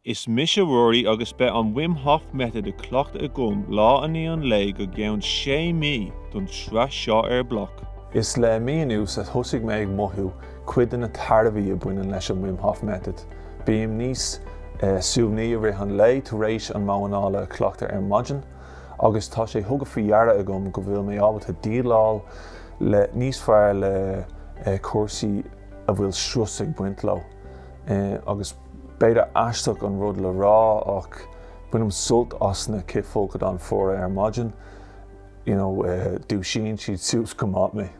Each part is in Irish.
Is mis a roirí agus be an Wim Hof Method a cleachtadh gom lá a ní an lé go gceann 6 mí don sreas seo BLOC. Is le míonú sa thosig mé ag mothú cuid na tarbhí a buineann leis an Wim Hof Method. Bíam níos suamhnaí a rith an lé tar éis an n-anáil a cleachtadh maidin, agus tá sé thugad faoi dhearra agam go bhfuil mé ábhalt a díláil le níos fearr le cuasaí a bhfuil srus ag buint leo. Agus beidir aisteach an rud le rá ach bunim sult asna cé fógad an fóra maidin, dú sin siad suas go mát mé.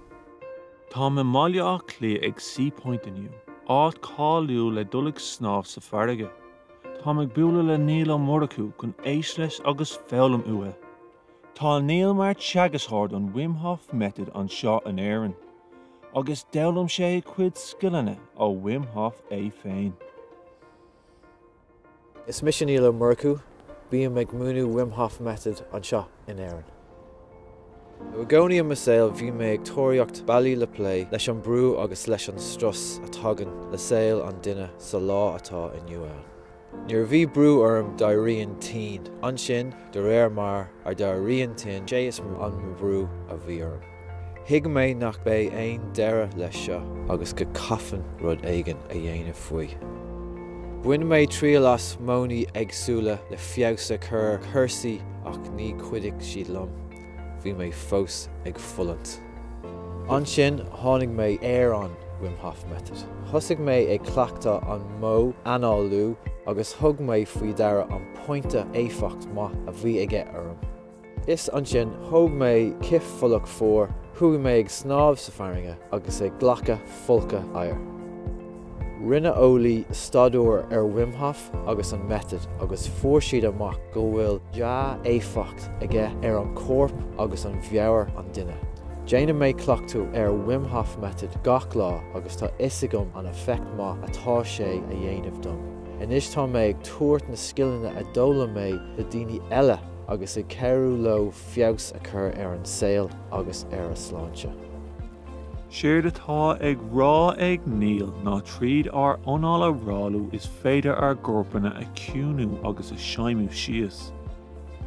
Tá me maiile á clé ag C-point iniu, áit cáiliú le dullig snáb sa farige. Tá me bualadh le Niall Ó Murchú chun éisleis agus feilm ua. Tá Niall mar teagascóir an Wim Hof Method an seo an éireann, agus deilm sé cuid skillne ó Wim Hof féin. Is mis Niall Ó Murchú, bíam ag múnú Wim Hof Method an seo in éireann. I gcónaí an masail bhí mé ag tóireacht bailí le plé leis an brú agus leis an strus a tagann le saoil an duine sa lá atá inniu ann. Níor bhí brú orm dá rion tín, ansin de réir mar ar dá rion tín séas an brú a bhí orm. Thuig mé nach bé aon deire leis seo agus go caifan rud éigean a dhéanamh faoi. Buin mé tríolas mónaí agsúla le feabhas a chur chuirsaí ach ní cuidigh siad liom. Bhí mé fós ag fullant. Ansin tháinig mé eagrán Wim Hof Method. Thosaigh mé ag cleachtadh an mó n-anáil agus thug mé faoi deara an pointe éifiacht maith a bhí aige orm. Is ansin thug mé cif folach fór, thuaigh mé ag snáb sa faringe agus ag ghlacha folca air. Rinne ólaí stadúir ar Wim Hof agus an Method agus fuair siad amach go bhfuil deá éifiacht aige ar an corp agus an bheabhar an duine. Déanam mé cleachtú ar Wim Hof Method gach lá agus tá isigam an effect maith atá sé a dhéanamh dom. Inis tá mé ag tuairt na skillne a dóla mé le daoine eile agus ag ceirú leo feabhas a chur ar an saoil agus ar a sláinte. Séir atá ag rá ag Niall ná tríd ar n-anáil a ráú is féidir ar gcorpanna a ciúnú agus a seimú síos.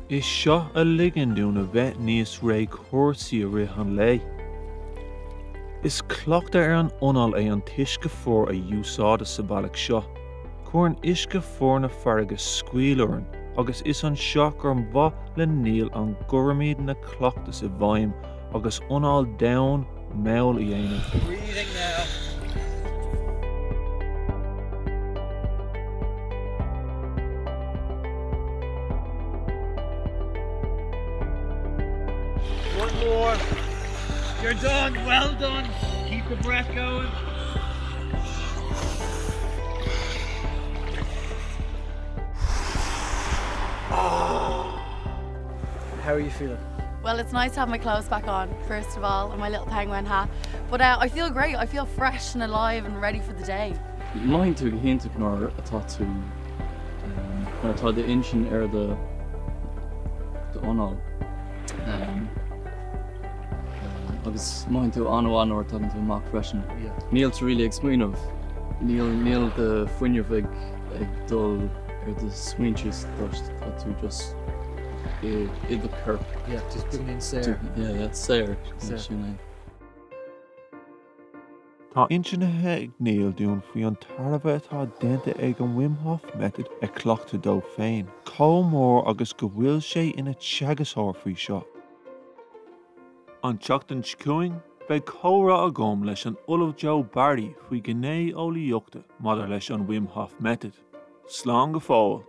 Is seo a ligean dún a bheith níos ré cuasaí a rith an lé. Is cleachtadh ar an n-anáil é an teagascóir a dúsáda sa bailach seo. Cuireann teagascóir na farige scaoileoireann agus is an seo gur bhaith le Niall an gurméid na cleachta sa bhaim agus n-anáil domhan meall i dhéanamh. Breathing now. One more. You're done. Well done. Keep the breath going. How are you feeling? Well, it's nice to have my clothes back on, first of all, and my little penguin hat. But I feel great. I feel fresh and alive and ready for the day. Mind tú hénta nár atá tú nar atá de insin ar de n-anáil. Agus mind tú an or tagan tú amach freisin. Níl tú rilí ag smaoinemh. Níl de fuinneamh ag dul ar de smaointeas tá tú just i the curb. Yeah, just bring in sair. Yeah, that's sair. Tá intinithe ag Niall dún faoi an tarbh atá déanta ag an Wim Hof Method a cleachtadh dó féin. Cá mór agus go bhfuil sé ina teagascóir faoi seo. An teachtain sciúing beidh comhra a gom leis an ullmh Joe Barry faoi gné oiliúachta maidir leis an Wim Hof Method. Slán go fóill.